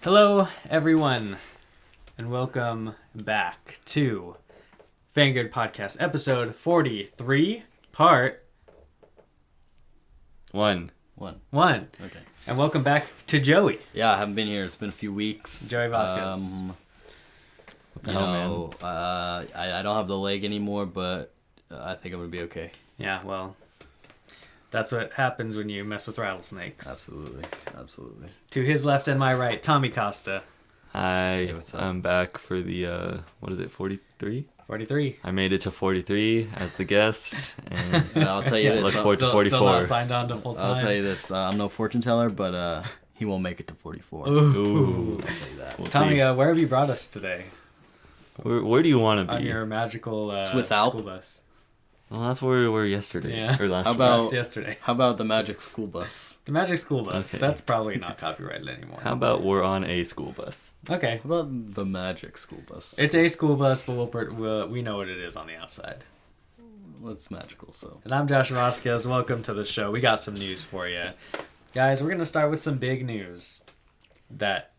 Hello, everyone, and welcome back to Vanguard Podcast, episode 43, part One. Okay. And welcome back to Joey. Yeah, I haven't been here. It's been a few weeks. Joey Vasquez. What the hell, man? I don't have the leg anymore, but I think I'm going to be okay. Yeah, well, that's what happens when you mess with rattlesnakes. Absolutely. To his left and my right, Tommy Costa. Hi, Hey, what's up? I'm back for the, 43? 43. I made it to 43 as the guest, and And I'll tell you look this. forward to Still 44. not signed on to full time. I'll tell you this. I'm no fortune teller, but he won't make it to 44. Ooh. I'll tell you that. We'll Tommy, see. where have you brought us today? Where do you want to On be? your magical Swiss Alp? school bus. Well, that's where we were yesterday. Yeah. Or last How week. about- Just yesterday. How about the magic school bus? The magic school bus. Okay. That's probably not copyrighted anymore. How about we're on a school bus? Okay. How about the magic school bus? It's a school bus, but we know what it is on the outside. Well, it's magical, so. And I'm Josh Vasquez. Welcome to the show. We got some news for you. Guys, we're going to start with some big news that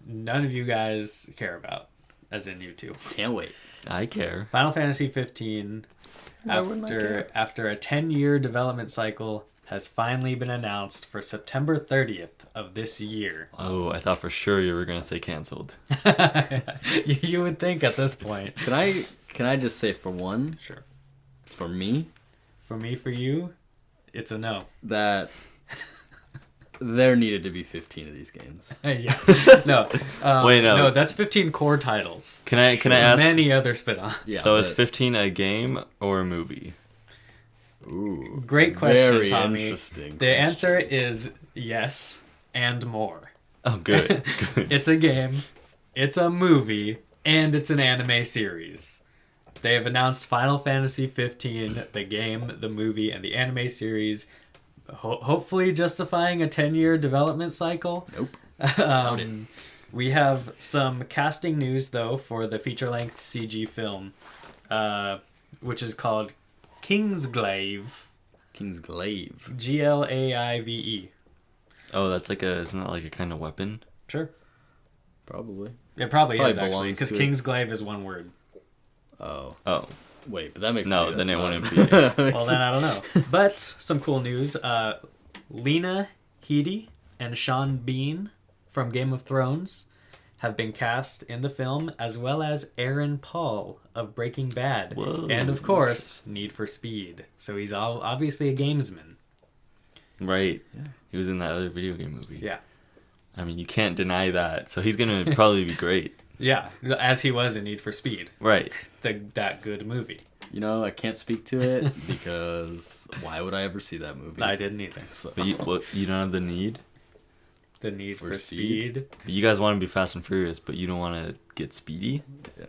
none of you guys care about, as in you two. Can't wait. I care. Final Fantasy 15, Why wouldn't I care? after a 10-year development cycle, has finally been announced for September 30th of this year. Oh, I thought for sure you were going to say canceled. You would think at this point. Can I just say for one, Sure. for me, For me, for you, it's a no. that there needed to be 15 of these games. Yeah. No. Wait, no. No, that's 15 core titles. Can I ask? Many other spin-offs. Yeah, so is but- 15 a game or a movie? Ooh, Great question, very Tommy. interesting. The answer is yes and more. Oh, good. Good. It's a game, it's a movie, and it's an anime series. They have announced Final Fantasy 15, the game, the movie, and the anime series, hopefully justifying a 10-year development cycle. Nope. We have some casting news, though, for the feature-length CG film, which is called Kingsglaive. Kingsglaive. Glaive. Oh, that's isn't that like a kind of weapon? Sure. Probably. It probably Probably is, actually, belongs because to it. Kingsglaive is one word. Oh. Oh, Wait, but that makes No, me then it that's wouldn't not- Well, then I don't know. But some cool news. Lena Headey and Sean Bean from Game of Thrones have been cast in the film, as well as Aaron Paul of Breaking Bad. Whoa. And, of course, Need for Speed. So he's obviously a gamesman. right. Yeah. He was in that other video game movie. Yeah. I mean, you can't deny that. So he's going to probably be great. Yeah, as he was in Need for Speed. Right. That good movie. You know, I can't speak to it because why would I ever see that movie? I didn't either. So, But you don't have the need? The Need for For Speed. Speed? But you guys want to be Fast and Furious, but you don't want to get speedy? yeah,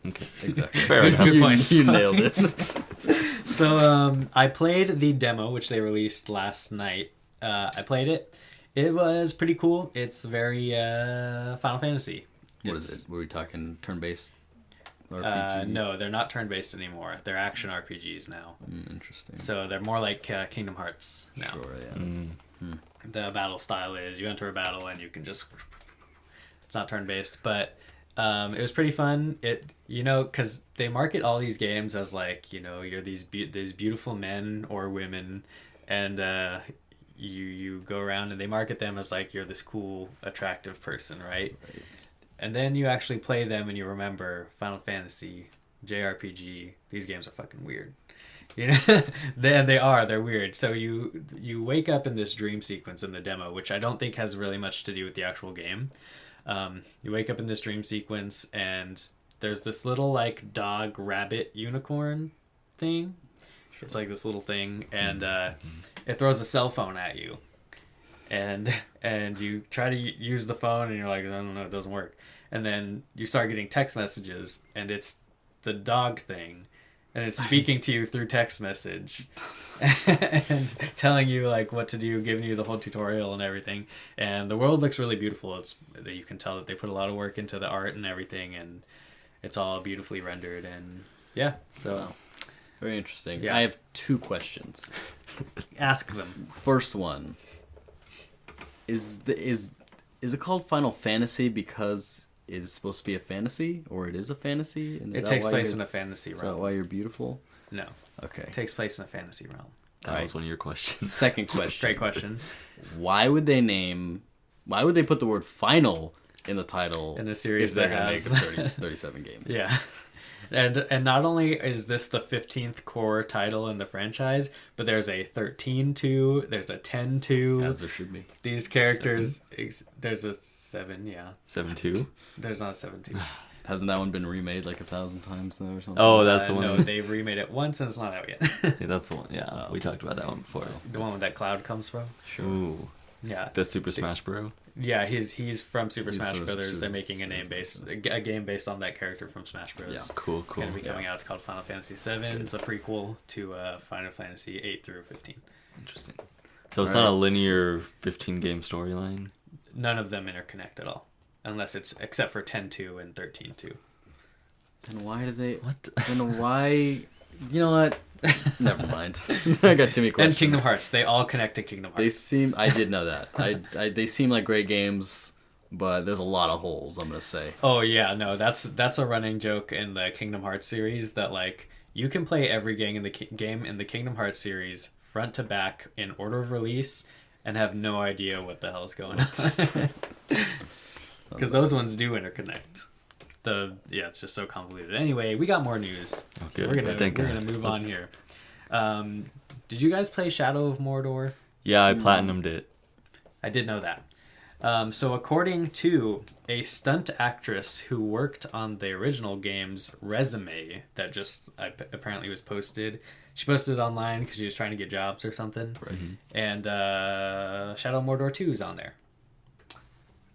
Okay. exactly. Fair enough. Good you, point. you nailed it. So I played the demo, which they released last night. I played it. It was pretty cool. It's very Final Fantasy. What is it? Were we talking turn-based RPG? No, they're not turn-based anymore. They're action RPGs now. Interesting. So they're more like Kingdom Hearts now. Sure, yeah. Mm. The battle style is you enter a battle and you can just... It's not turn-based, but it was pretty fun. Because they market all these games as like, you're these beautiful men or women, and you go around and they market them as like you're this cool, attractive person, right? And then you actually play them and you remember Final Fantasy, JRPG. These games are fucking weird. They're weird. So you wake up in this dream sequence in the demo, which I don't think has really much to do with the actual game. You wake up in this dream sequence and there's this little like dog rabbit unicorn thing. It's like this little thing, and it throws a cell phone at you, and you try to use the phone and you're like, I don't know, it doesn't work. And then you start getting text messages, and it's the dog thing, and it's speaking to you through text message and telling you like what to do, giving you the whole tutorial and everything. And the world looks really beautiful. You can tell that they put a lot of work into the art and everything, and it's all beautifully rendered. And yeah, so Wow. Very interesting. Yeah. I have two questions. ask them. First one is Is it called Final Fantasy because it is supposed to be a fantasy, or it is a fantasy? And It takes place in a fantasy Is that realm. why you're beautiful? No, Okay. it takes place in a fantasy realm. That was one of your questions. Second question. Straight question. Why would they put the word final in the title In a series if they're that gonna has- make 37 games? Yeah. And not only is this the 15th core title in the franchise, but there's a 13-2, there's a 10-2. As there should be. These characters, there's a 7, yeah. 7-2? There's not a 7-2. Hasn't that one been remade like 1,000 times though or something? Oh, that's the one. No, they've remade it once and it's not out yet. Yeah, that's the one. Yeah, we talked about that one before. The one with that cloud comes from? Ooh. Yeah. The Super Smash Bro. Yeah, he's from Super He's Smash from Brothers. Super- They're making a game based on that character from Smash Bros. Yeah. Cool, It's cool. going to be coming out. It's called Final Fantasy VII. It's a prequel to Final Fantasy 8 through 15. Interesting. So it's not a linear 15-game storyline? None of them interconnect at all, unless it's except for 10-2 and 13-2. Then why do they? What? Then why? You know what? Never mind. I got too many questions. And Kingdom Hearts. They all connect to Kingdom They Hearts. seem. I did know that. They seem like great games, but there's a lot of holes. I'm gonna say. Oh yeah, no, that's a running joke in the Kingdom Hearts series that like you can play every game in the Kingdom Hearts series front to back in order of release and have no idea what the hell's going on. Because those ones do interconnect. It's just so convoluted. Anyway, we got more news. So Okay, we're gonna thank God. move on here. Did you guys play Shadow of Mordor? Yeah, I platinumed it. I did know that. So according to a stunt actress who worked on the original game's resume that just apparently was posted, she posted it online because she was trying to get jobs or something. Right. And Shadow of Mordor 2 is on there,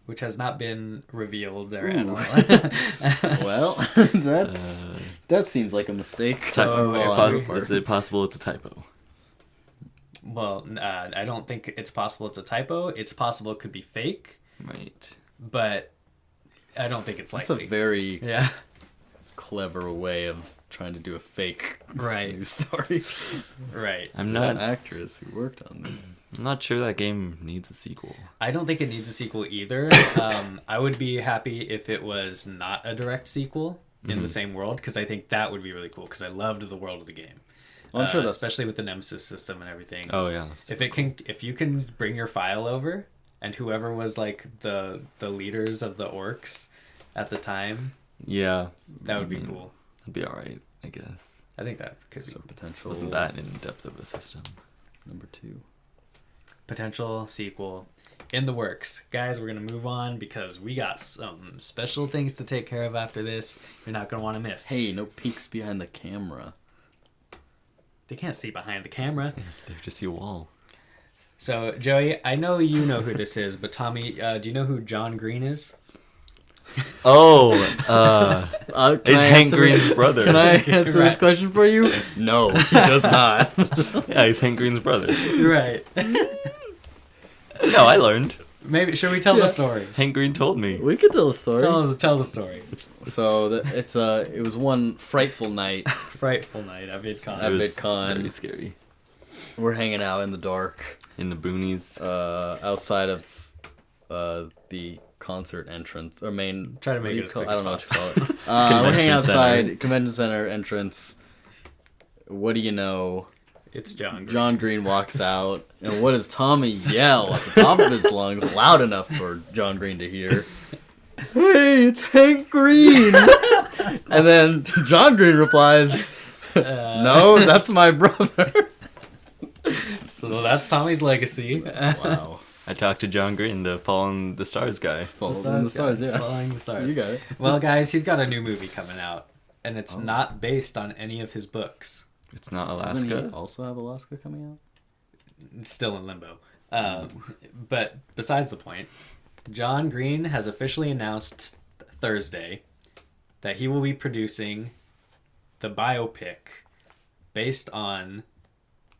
which has not been revealed or at all. Well, that seems like a mistake. Is it possible it's a typo? Well, I don't think it's possible it's a typo. It's possible it could be fake, Right. but I don't think it's That's likely. a very Yeah. clever way of trying to do a fake Right. news story. Right. I'm It's not an actress who worked on this. I'm not sure that game needs a sequel. I don't think it needs a sequel either. I would be happy if it was not a direct sequel in the same world, because I think that would be really cool, because I loved the world of the game. Well, I'm sure that's especially with the Nemesis system and everything. Oh yeah. If you can bring your file over, and whoever was like the leaders of the orcs at the time, Yeah. that would be cool. It'd be alright, I guess. I think that could be some cool. potential. Wasn't that in depth of a system? number 2? Potential sequel in the works. Guys, we're going to move on because we got some special things to take care of after this you're not going to want to miss. Hey, no peeks behind the camera. They can't see behind the camera. They just see a wall. So, Joey, I know you know who this is, but Tommy, do you know who John Green is? Oh, Can it's I Hank answer Green's this- brother. Can I answer Right. this question for you? No, he does not. Yeah, he's Hank Green's brother. Right. No, I learned. Maybe should we tell the story? Hank Green told me. We could tell a story. Tell the story. So it was one frightful night. Frightful night at VidCon. At It was VidCon. very scary. We're hanging out in the dark, In the boonies. outside of the concert entrance or main. Try to what make do it you as call- quick I as don't know what you call it. We're hanging Convention center. outside convention center entrance. What do you know? It's John Green. John Green walks out, and what does Tommy yell at the top of his lungs, loud enough for John Green to hear? Hey, it's Hank Green! And then John Green replies, no, that's my brother. So that's Tommy's legacy. Wow. I talked to John Green, the Fallen the Stars guy. Following the stars, guy. yeah. Following the stars. You got it. Well, guys, he's got a new movie coming out, and it's not based on any of his books. It's not Doesn't he Alaska. also have Alaska coming out? It's still in limbo. But besides the point, John Green has officially announced Thursday that he will be producing the biopic based on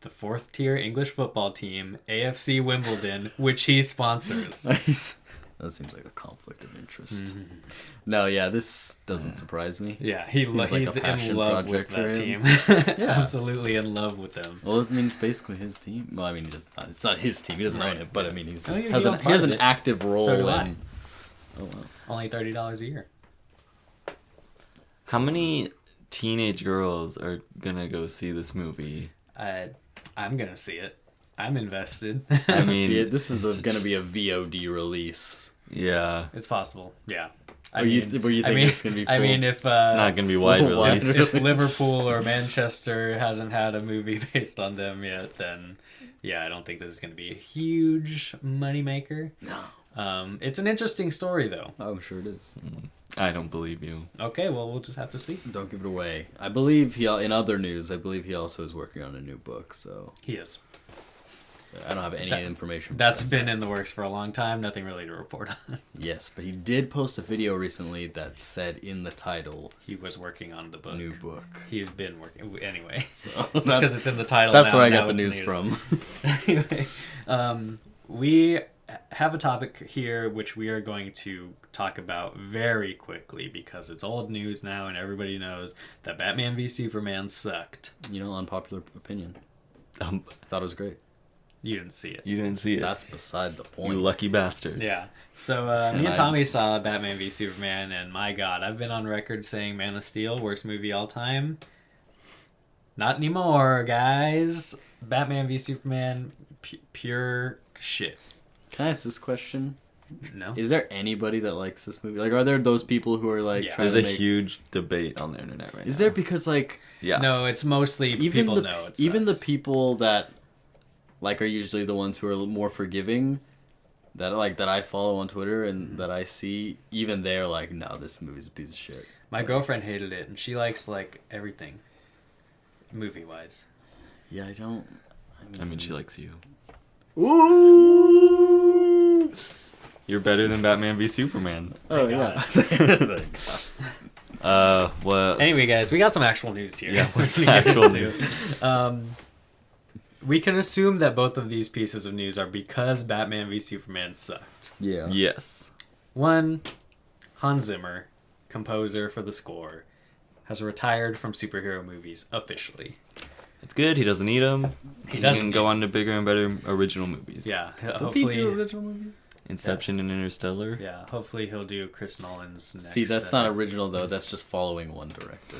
the 4th tier English football team, AFC Wimbledon, which he sponsors. Nice. That seems like a conflict of interest. No, yeah, this doesn't surprise me. Yeah, Seems like a he's in passion love with project that for him. team. Yeah. Absolutely in love with them. Well, it means basically his team. Well, I mean, it's not his team. He doesn't own it, but I mean, Oh, yeah, he he owns has part of an it. active role So do in. I. Oh wow. Only $30 a year. How many teenage girls are gonna go see this movie? I'm gonna see it. I'm invested. I mean, See, this is going to be a VOD release. yeah, It's possible. Yeah. Where you think it's going to be? I mean, if it's not gonna be wide full wide release. if Liverpool or Manchester hasn't had a movie based on them yet, then yeah, I don't think this is going to be a huge moneymaker. No. It's an interesting story, though. I'm sure it is. I don't believe you. Okay, well, we'll just have to see. Don't give it away. I believe in other news, I believe he also is working on a new book. So He is. I don't have any information. That's besides been that. in the works for a long time. Nothing really to report on. Yes, but he did post a video recently that said in the title, He was working on the book. "New book." He's been working. Anyway, So just because it's in the title. that's now, where I now got the it's news from. Anyway, we have a topic here which we are going to talk about very quickly because it's old news now and everybody knows that Batman v Superman sucked. Unpopular opinion. I thought it was great. You didn't see it. You didn't see it. That's beside the You point. lucky bastard. Yeah. So me and Tommy saw Batman v Superman, and my God, I've been on record saying Man of Steel, worst movie all time. Not anymore, guys. Batman v Superman, pure shit. Can I ask this question? No. Is there anybody that likes this movie? Like, are there those people who are like Yeah. trying There's to a make? huge debate on the internet right now. Is there because like Yeah. No, it's mostly even people the know it even the sucks. people that like are usually the ones who are more forgiving that I follow on Twitter and that I see, even they're like, no, this movie's a piece of shit. My girlfriend hated it, and she likes like everything, movie wise. Yeah, I don't. I mean, she likes you. Ooh. You're better than Batman v Superman. Oh God. yeah. What? Anyway, guys, we got some actual news here. Yeah, what's We can get actual into news? it. We can assume that both of these pieces of news are because Batman v Superman sucked. Yeah. Yes. One, Hans Zimmer, composer for the score, has retired from superhero movies officially. It's good. He doesn't need them. He He doesn't can go on to bigger and better original movies. Yeah, Does hopefully. he do original movies? Inception and Interstellar. Yeah, hopefully he'll do Chris Nolan's next. See, that's not original though. That's just following one director.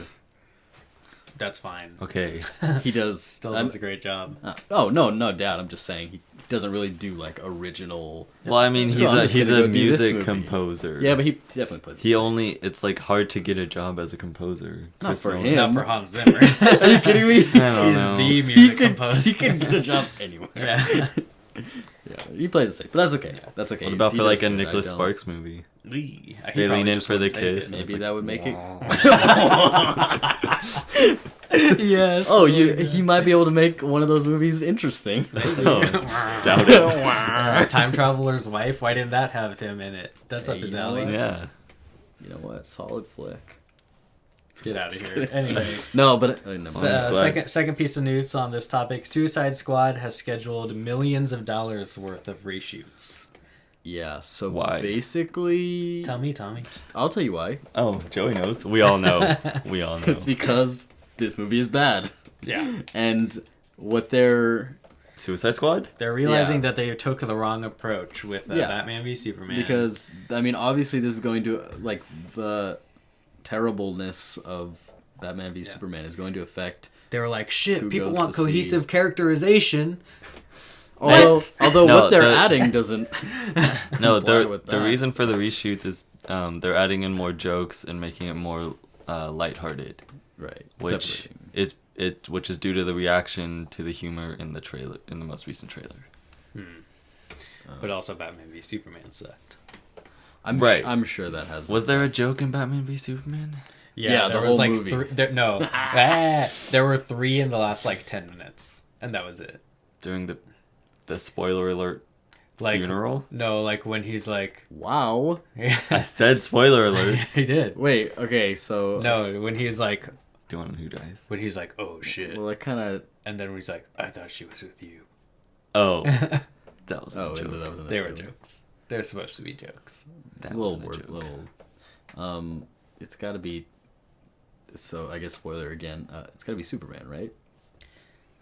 That's fine. Okay. He does. Still does a great job. Oh no doubt. I'm just saying he doesn't really do like original. Well, I mean, That's he's cool. I'm a just he's gonna a go do this music movie. composer. Yeah, but he definitely plays. He only. It's like hard to get a job as a composer. Not Chris for Nolan- him. Not for Hans Zimmer. Are you kidding me? I don't He's know. the music composer. He can get a job anywhere. Yeah. Yeah, he plays it safe, but that's okay. That's okay. What about He for like does a good. I Nicholas don't- Sparks movie? He They probably lean in just for the wouldn't take kiss. it. and it's Maybe like, that would make it. Yes. Oh, he might be able to make one of those movies interesting. Oh, doubt it. Time Traveler's Wife. Why didn't that have him in it? That's up Hey, his you know alley. what? Yeah. You know what? Solid flick. Get out of here. Anyway. No, but never mind. Flag. Second piece of news on this topic: Suicide Squad has scheduled millions of dollars worth of reshoots. Yeah. So Why? basically, Tell me, Tommy. I'll tell you why. Oh, Joey knows. We all know. We all know. It's because this movie is bad, Yeah, and what they're Suicide Squad? they're realizing Yeah. that they took the wrong approach with Yeah. Batman v Superman. because I mean, obviously, this is going to like the terribleness of Batman v Superman is going to affect. they were like, "Shit, Who people goes want to see- cohesive characterization." Although No, what they're the- adding doesn't. No, comply with the that. reason for the reshoots is they're adding in more jokes and making it more lighthearted, Right. which Separating. which is due to the reaction to the humor in the trailer, in the most recent trailer. But also, Batman v Superman sucked. Right. I'm sure that has. Was there a joke in Batman v Superman? Yeah, there the was whole like movie. there were 3 in the last like 10 minutes, and that was it. During the spoiler alert Like funeral? No, like when he's like, Wow. I said spoiler alert. he did. Wait. Okay. So. No, when he's like, Do you want to know who dies? oh shit, Well, I kind of. and then when he's like, I thought she was with you. Oh, that was Oh, a joke. that was in the They were trailer. jokes. They're supposed to be jokes. That little wasn't a word, joke. little. It's got to be. So I guess spoiler again. It's got to be Superman, right?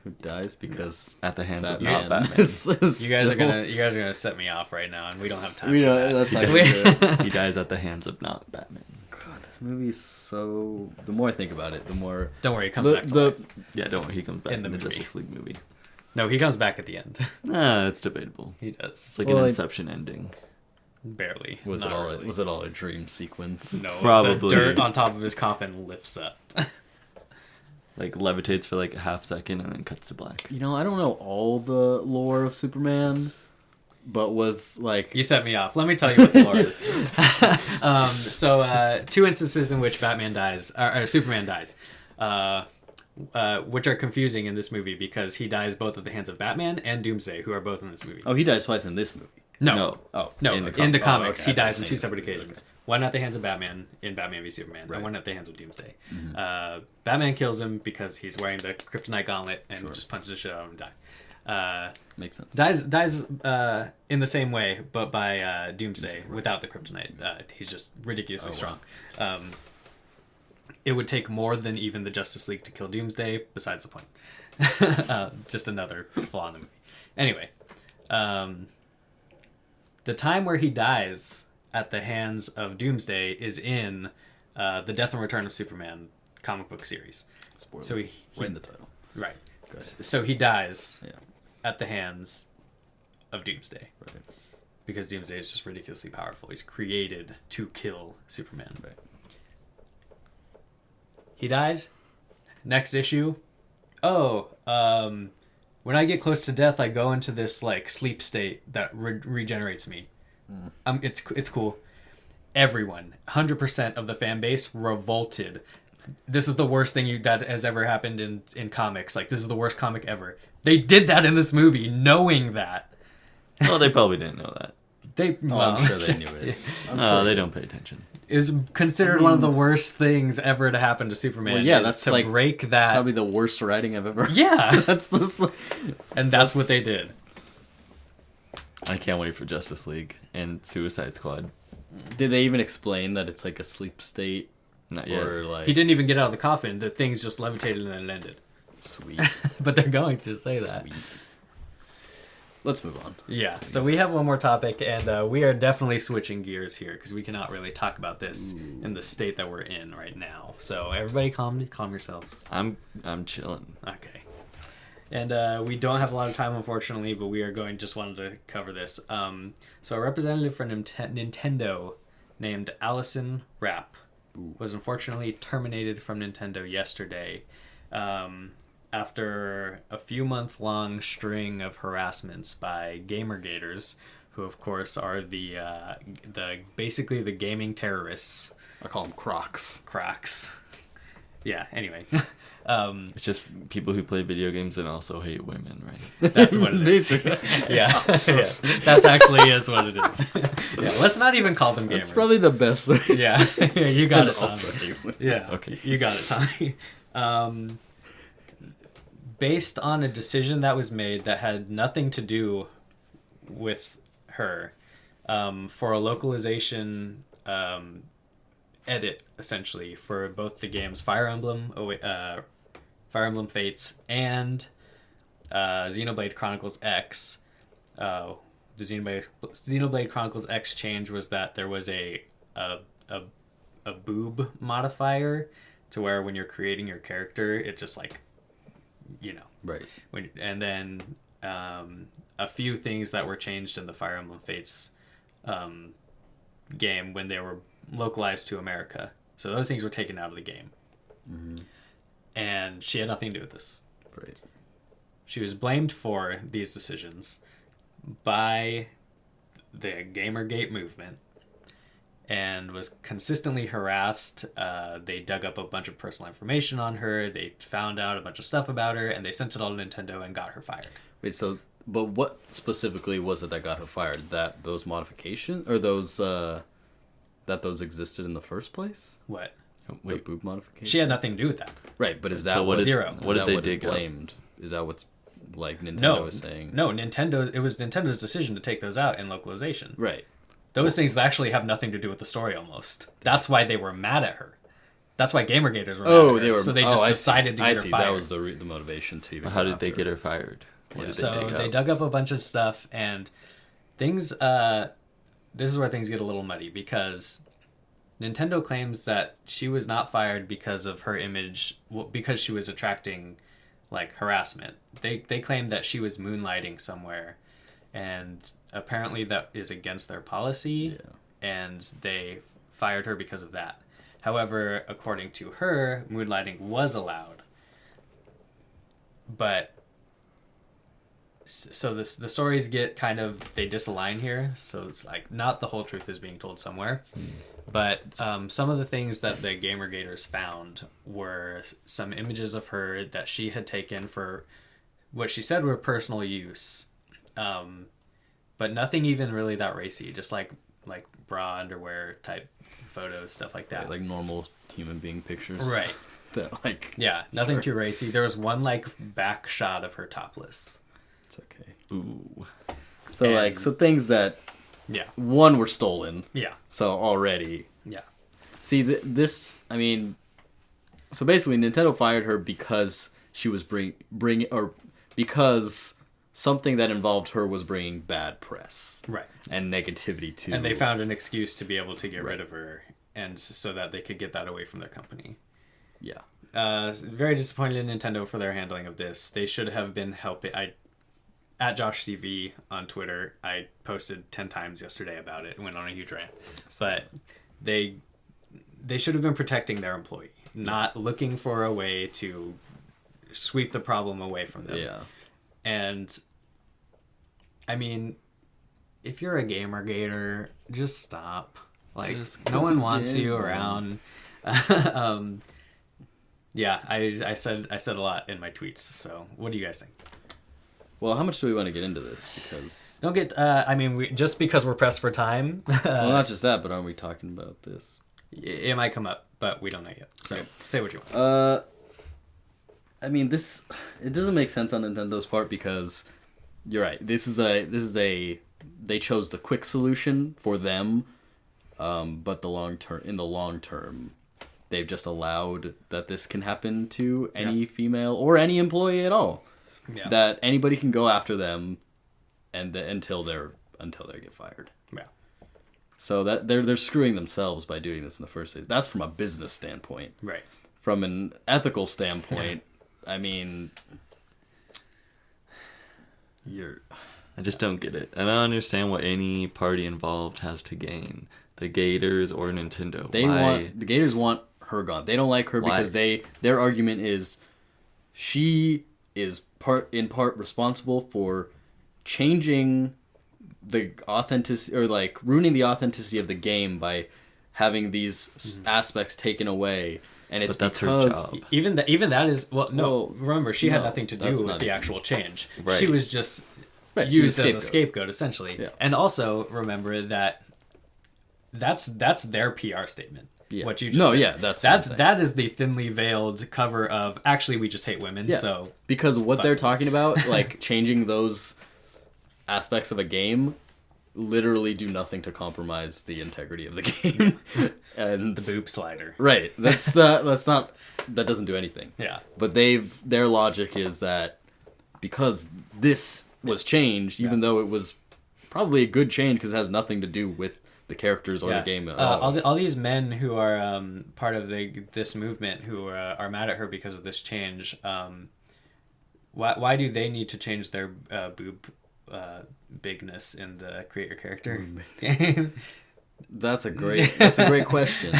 Who dies because At the hands of Batman not Batman. is You guys are still- gonna set me off right now, and we don't have time. We for don't. that. That's not gonna do it. He dies at the hands of not Batman. God, this movie is so. The more I think about it, the more Don't worry, it comes back to life. Yeah, don't worry. He comes back In in the the movie. Justice League movie. No, he comes back at the end. Nah, it's debatable. He does. It's like Well, an like- Inception ending. Barely. was Not it all? really. Was it all a dream sequence? No, Probably. the dirt on top of his coffin lifts up. Like levitates for like a half second and then cuts to black. You know, I don't know all the lore of Superman, but was like You set me off. Let me tell you what the lore is. So, two instances in which Batman dies, or Superman dies, which are confusing in this movie because he dies both at the hands of Batman and Doomsday, who are both in this movie. oh, he dies twice in this movie. No, Oh, no, in in the the, com- comics, okay, he I dies thought on you two said separate okay. occasions. One at the hands of Batman in Batman v Superman, Right. and one at the hands of Doomsday. Batman kills him because he's wearing the kryptonite gauntlet and just punches the shit out of him and dies. Makes sense. Dies in the same way, but by Doomsday without the kryptonite. He's just ridiculously strong. It would take more than even the Justice League to kill Doomsday. Besides the point, just another flaw in the movie. Anyway, the time where he dies at the hands of Doomsday is in the Death and Return of Superman comic book series. Spoiler. So he right in the title. right. Go ahead. So he dies Yeah. at the hands of Doomsday. Right. Because Doomsday is just ridiculously powerful. He's created to kill Superman. Right. He dies. Next issue. When I get close to death, I go into this like sleep state that regenerates me. It's cool. Everyone, 100% of the fan base revolted. This is the worst thing that has ever happened in comics. Like, this is the worst comic ever. They did that in this movie, knowing that. Well, they probably didn't know that. I'm sure they knew it. Oh, they don't pay attention. Is considered one of the worst things ever to happen to Superman. Well, yeah, is that's to like break that. Probably the worst writing I've ever. Yeah, That's this. and that's what they did. I can't wait for Justice League and Suicide Squad. Did they even explain that it's like a sleep state, Not yet. or like He didn't even get out of the coffin. The things just levitated and then it ended. sweet? But they're going to say that. Sweet. Let's move on. Yeah. So we have one more topic, and we are definitely switching gears here because we cannot really talk about this in the state that we're in right now. So everybody, calm yourselves. I'm chilling. Okay. And we don't have a lot of time, unfortunately, but we are just wanted to cover this. So a representative for Nintendo named Allison Rapp was unfortunately terminated from Nintendo yesterday after a few month-long string of harassments by Gamergaters, who of course are the basically the gaming terrorists, I call them Crocs. cracks. Yeah. Anyway. It's just people who play video games and also hate women, right? That's what it is. Yeah, yes, that's actually is what it is. Yeah, let's not even call them gamers. It's probably the best. yeah, yeah, you got it, Also Tommy. hate women. Yeah, Okay. you got it, Tommy. Based on a decision that was made that had nothing to do with her, for a localization edit, essentially, for both the games Fire Emblem Fates and Xenoblade Chronicles X. The Xenoblade Chronicles X change was that there was a boob modifier to where when you're creating your character, it just like, you know, Right. and then a few things that were changed in the Fire Emblem Fates game when they were localized to America. So those things were taken out of the game. Mm-hmm. And she had nothing to do with this. Right. She was blamed for these decisions by the Gamergate movement and was consistently harassed. They dug up a bunch of personal information on her. They found out a bunch of stuff about her, and they sent it all to Nintendo and got her fired. Wait. So, but what specifically was it that got her fired? That those modifications, or those that those existed in the first place? What? The boob modification. She had nothing to do with that. Right, but is that So what did, Zero. What is did that they what is dig up? blamed? Is that what's like Nintendo No, was saying? no. It was Nintendo's decision to take those out in localization. Right. those things actually have nothing to do with the story almost. That's why they were mad at her. That's why Gamergaters were mad at her. they were. So they just decided to get her fired. That was the motivation to. Even How did they get her fired? So they dug up a bunch of stuff, and things. This is where things get a little muddy because Nintendo claims that she was not fired because of her image, because she was attracting like harassment. They claim that she was moonlighting somewhere, and apparently that is against their policy, and they fired her because of that. However, according to her, moonlighting was allowed. But so the stories get kind of, they disalign here, so it's like not the whole truth is being told somewhere. But some of the things that the Gamergaters found were some images of her that she had taken for what she said were personal use, but nothing even really that racy, just like bra underwear type photos, stuff like that. Like normal human being pictures. Right. That like. Yeah, nothing too racy. There was one like back shot of her topless. It's okay. Ooh. So so things that one were stolen. Yeah. So already. Yeah. See this. I mean, so basically, Nintendo fired her because she was because something that involved her was bringing bad press. Right. And negativity too. And they found an excuse to be able to get rid of her, and so that they could get that away from their company. Yeah. Very disappointed in Nintendo for their handling of this. They should have been helping. At JoshCV on Twitter, I posted 10 times yesterday about it and went on a huge rant. But they should have been protecting their employee, not looking for a way to sweep the problem away from them. Yeah. And I mean, if you're a Gamergator, just stop. Like, no one wants you around. Yeah, I said a lot in my tweets. So, what do you guys think? Well, how much do we want to get into this? Because don't get. I mean, just because we're pressed for time. Well, not just that, but aren't we talking about this? It might come up, but we don't know yet. So, say what you want. I mean, it doesn't make sense on Nintendo's part because you're right. This is a they chose the quick solution for them, but in the long term, they've just allowed that this can happen to any female or any employee at all. Yeah. That anybody can go after them, and until they get fired. Yeah. So that they're screwing themselves by doing this in the first place. That's from a business standpoint. Right. From an ethical standpoint. I mean, I just don't get it. I don't understand what any party involved has to gain. The Gators or Nintendo. The Gators want her gone. They don't like her because their argument is she is in part responsible for changing the authenticity or like ruining the authenticity of the game by having these aspects taken away. And it's that's because her job. Even that is remember she had nothing to do with the actual change. Right. She was just used as a scapegoat essentially. Yeah. And also remember that that's their PR statement. Yeah. What you just said. that is the thinly veiled cover of actually we just hate women. Yeah. So because what they're talking about, like changing those aspects of a game, literally do nothing to compromise the integrity of the game. And the boob slider. Right. That doesn't do anything. Yeah. But their logic is that because this was changed, even though it was probably a good change because it has nothing to do with the characters or the game at all. All these men who are part of this movement who are mad at her because of this change, why do they need to change their boob bigness in the create your character game? That's a great question.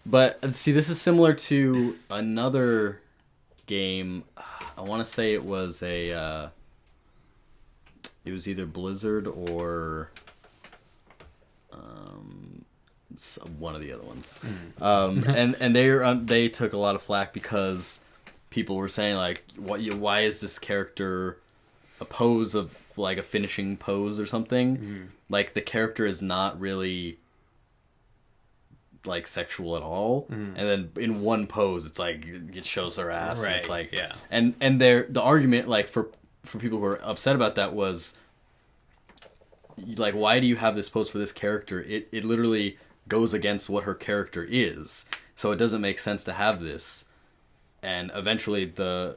But see, this is similar to another game. I want to say it was it was either Blizzard or one of the other ones. And they took a lot of flack because people were saying like, why is this character a pose of like a finishing pose or something? Like the character is not really like sexual at all, and then in one pose it's like it shows her ass, right? And it's like and the argument like for people who are upset about that was like, why do you have this post for this character? It literally goes against what her character is, so it doesn't make sense to have this. And eventually the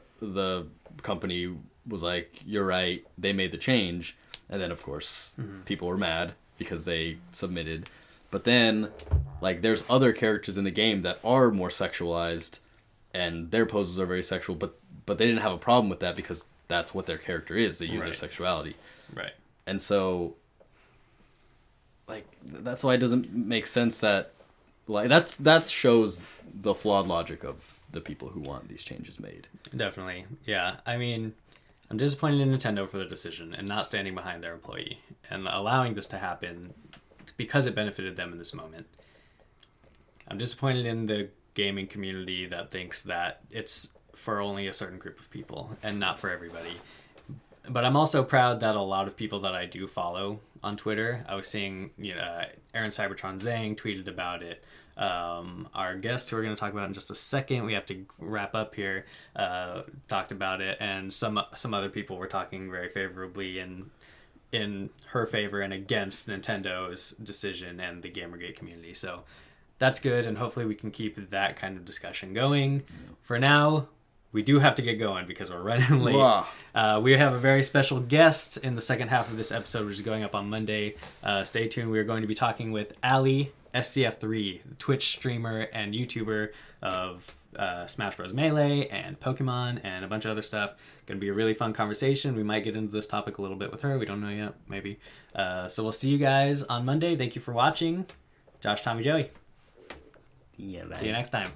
company was like, you're right, they made the change. And then of course people were mad because they submitted. But then like there's other characters in the game that are more sexualized and their poses are very sexual, but they didn't have a problem with that because that's what their character is. They use their sexuality. Right. And so like that's why it doesn't make sense that like that shows the flawed logic of the people who want these changes made. Definitely. Yeah. I mean, I'm disappointed in Nintendo for the decision and not standing behind their employee and allowing this to happen because it benefited them in this moment. I'm disappointed in the gaming community that thinks that it's for only a certain group of people and not for everybody. But I'm also proud that a lot of people that I do follow on Twitter, I was seeing, Aaron Cybertron Zhang tweeted about it. Our guest, who we're going to talk about in just a second, we have to wrap up here, talked about it, and some other people were talking very favorably in her favor and against Nintendo's decision and the Gamergate community. So that's good, and hopefully we can keep that kind of discussion going. For now, we do have to get going because we're running late. We have a very special guest in the second half of this episode, which is going up on Monday. Stay tuned. We are going to be talking with Ali, SCF3, Twitch streamer and YouTuber of Smash Bros. Melee and Pokemon and a bunch of other stuff. Going to be a really fun conversation. We might get into this topic a little bit with her. We don't know yet, maybe. So we'll see you guys on Monday. Thank you for watching. Josh, Tommy, Joey. Yeah, See you next time.